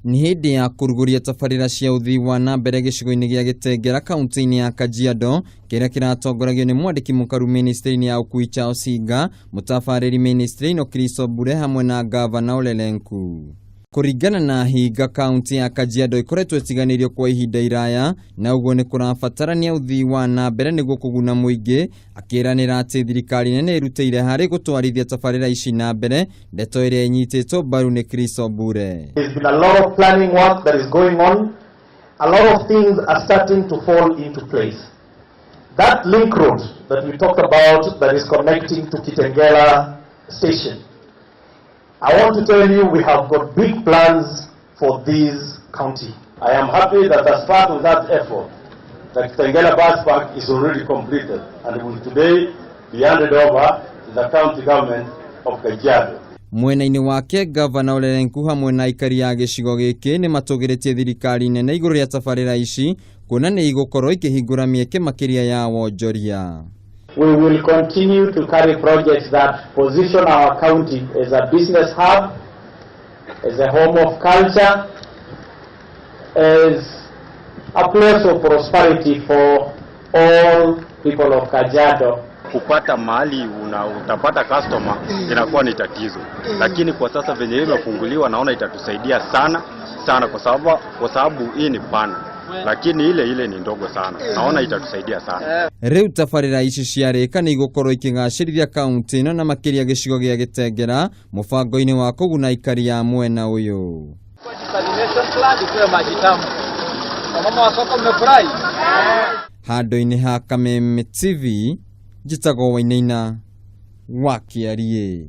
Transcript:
Ni hindi ya kuruguria tabarĩra cia ũthii wa na mbere gĩcigo-inĩ gĩa Gĩtengera kaunti-inĩ ya Kajiado kĩrĩa kĩratongoragio nĩ mwandĩki mũkaru ministry-inĩ ya ũkui Charles Iga, mũtabarĩri ministry-inĩ Chris Obure hamwe na gavana Ole Lenku. Kũringana na Higa, kaunti ya Kajiado ikoretwo ĩtiganĩirio kwa ihinda iraya na ũguo nĩ kũrabatarania ũthii wa na mbere nĩguo kũguna mũingĩ, akĩranĩra atĩ thirikari nene ĩrutĩire harĩ gũtwarithia tabarĩra ici na mbere, ndeto ĩrĩa ĩnyitĩtwo mbaru nĩ Chris Obure. There's been a lot of planning work that is going on. A lot of things are starting to fall into place. That link road that we talked about that is connecting to Kitengela station, I want to tell you we have got big plans for this county. I am happy that as part of that effort, the Kitengela bus park is already completed and will today be handed over to the county government of Kajiado. Mwena-inĩ wake, gavana Ole Lenku hamwe na aikari a gĩcigo gĩkĩ nĩ matũgĩrĩtie thirikari nene igũrũ rĩa tabarĩra ici, kuona nĩ igũkorwo ikĩhingũra mĩeke makĩria ya wonjoria. We will continue to carry projects that position our county as a business hub, as a home of culture, as a place of prosperity for all people of Kajiado. Kupata mahali utapata customer inakuwa ni tatizo, lakini kwa sasa venye imefunguliwa naona itatusaidia sana kwa sababu hii ni pana, lakini ile ni ndogo sana, naona itatusaidia sana. Rĩu tabarĩra ici ciarĩka nĩ igũkorwo ikĩgacĩrithia kaunti ĩno na makĩria gĩcigo gĩa Gĩtengera mũbango-inĩ wa kũguna aikari a mwena ũyũ. Handũ-inĩ ha Kameme TV, njĩtagwo Wainaina wa Kĩarie.